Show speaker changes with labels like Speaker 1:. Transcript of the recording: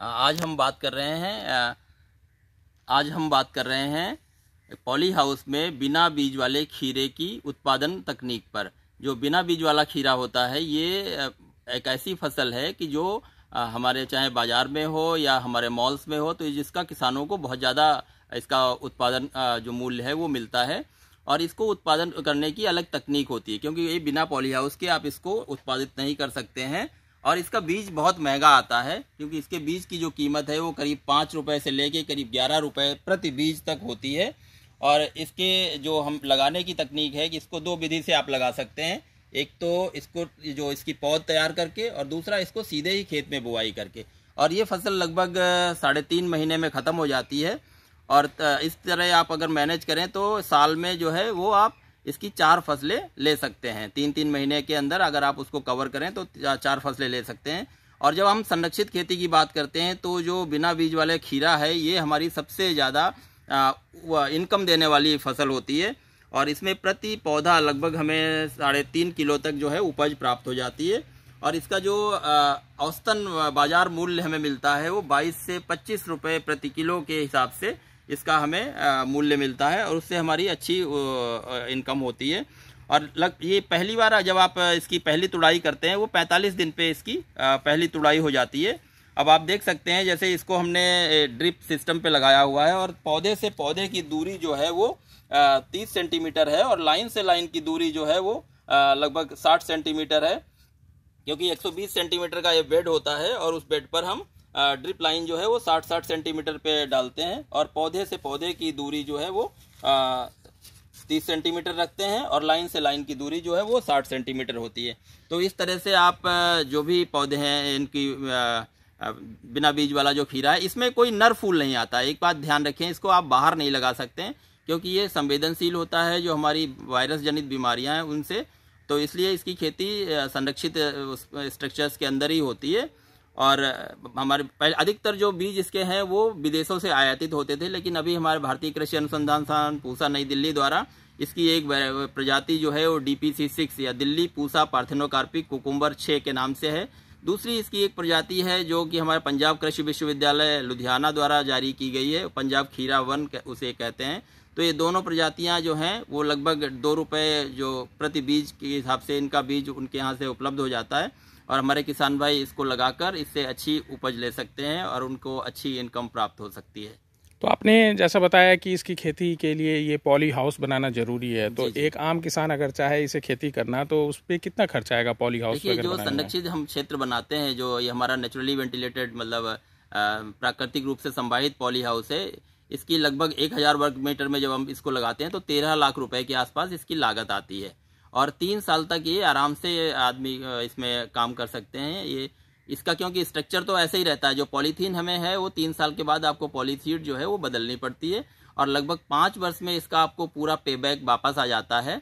Speaker 1: आज हम बात कर रहे हैं पॉली हाउस में बिना बीज वाले खीरे की उत्पादन तकनीक पर। जो बिना बीज वाला खीरा होता है ये एक ऐसी फसल है कि जो हमारे चाहे बाजार में हो या हमारे मॉल्स में हो, तो जिसका किसानों को बहुत ज़्यादा इसका उत्पादन जो मूल्य है वो मिलता है। और इसको उत्पादन करने की अलग तकनीक होती है, क्योंकि ये बिना पॉली हाउस के आप इसको उत्पादित नहीं कर सकते हैं। और इसका बीज बहुत महंगा आता है, क्योंकि इसके बीज की जो कीमत है वो करीब 5 रुपये से लेके करीब 11 रुपये प्रति बीज तक होती है। और इसके जो हम लगाने की तकनीक है कि इसको 2 विधि से आप लगा सकते हैं। एक तो इसको जो इसकी पौध तैयार करके, और दूसरा इसको सीधे ही खेत में बुआई करके। और ये फसल लगभग 3.5 महीने में ख़त्म हो जाती है। और इस तरह आप अगर मैनेज करें तो साल में जो है वो आप इसकी 4 फसलें ले सकते हैं। 3-3 महीने के अंदर अगर आप उसको कवर करें तो 4 फसलें ले सकते हैं। और जब हम संरक्षित खेती की बात करते हैं तो जो बिना बीज वाले खीरा है ये हमारी सबसे ज़्यादा इनकम देने वाली फसल होती है। और इसमें प्रति पौधा लगभग हमें 3.5 किलो तक जो है उपज प्राप्त हो जाती है। और इसका जो औसतन बाजार मूल्य हमें मिलता है वो 22 से 25 रुपये प्रति किलो के हिसाब से इसका हमें मूल्य मिलता है, और उससे हमारी अच्छी इनकम होती है। और ये पहली बार जब आप इसकी पहली तुड़ाई करते हैं वो 45 दिन पे इसकी पहली तुड़ाई हो जाती है। अब आप देख सकते हैं जैसे इसको हमने ड्रिप सिस्टम पे लगाया हुआ है, और पौधे से पौधे की दूरी जो है वो 30 सेंटीमीटर है, और लाइन से लाइन की दूरी जो है वो लगभग 60 सेंटीमीटर है, क्योंकि 120 सेंटीमीटर का ये बेड होता है। और उस बेड पर हम ड्रिप लाइन जो है वो 60-60 सेंटीमीटर पे डालते हैं। और पौधे से पौधे की दूरी जो है वो 30 सेंटीमीटर रखते हैं, और लाइन से लाइन की दूरी जो है वो 60 सेंटीमीटर होती है। तो इस तरह से आप जो भी पौधे हैं इनकी बिना बीज वाला जो खीरा है, इसमें कोई नर फूल नहीं आता है। एक बात ध्यान रखें, इसको आप बाहर नहीं लगा सकते हैं, क्योंकि ये संवेदनशील होता है जो हमारी वायरस जनित बीमारियां हैं उनसे। तो इसलिए इसकी खेती संरक्षित स्ट्रक्चर्स के अंदर ही होती है। और हमारे पहले अधिकतर जो बीज इसके हैं वो विदेशों से आयातित होते थे, लेकिन अभी हमारे भारतीय कृषि अनुसंधान संस्थान पूसा नई दिल्ली द्वारा इसकी एक प्रजाति जो है वो DPC6 या दिल्ली पूसा पार्थेनोकार्पिक कुकुम्बर 6 के नाम से है। दूसरी इसकी एक प्रजाति है जो कि हमारे पंजाब कृषि विश्वविद्यालय लुधियाना द्वारा जारी की गई है, पंजाब खीरा 1 उसे कहते हैं। तो ये दोनों प्रजातियां जो हैं वो लगभग 2 रुपये जो प्रति बीज के हिसाब से इनका बीज उनके यहाँ से उपलब्ध हो जाता है। और हमारे किसान भाई इसको लगाकर इससे अच्छी उपज ले सकते हैं और उनको अच्छी इनकम प्राप्त हो सकती है।
Speaker 2: तो आपने जैसा बताया कि इसकी खेती के लिए ये पॉली हाउस बनाना जरूरी है, तो एक आम किसान अगर चाहे इसे खेती करना तो उस पर कितना खर्च आएगा पॉली हाउस?
Speaker 1: देखिए, जो संरक्षित हम क्षेत्र बनाते हैं, जो ये हमारा नेचुरली वेंटिलेटेड मतलब प्राकृतिक रूप से संवाहित पॉली हाउस है, इसकी लगभग 1000 वर्ग मीटर में जब हम इसको लगाते हैं तो 13 लाख रुपए के आसपास इसकी लागत आती है। और 3 साल तक ये आराम से आदमी इसमें काम कर सकते हैं। ये इसका क्योंकि स्ट्रक्चर तो ऐसे ही रहता है, जो पॉलीथीन हमें है वो 3 साल के बाद आपको पॉलीथीन जो है वो बदलनी पड़ती है, और लगभग 5 वर्ष में इसका आपको पूरा पे बैक वापस आ जाता है।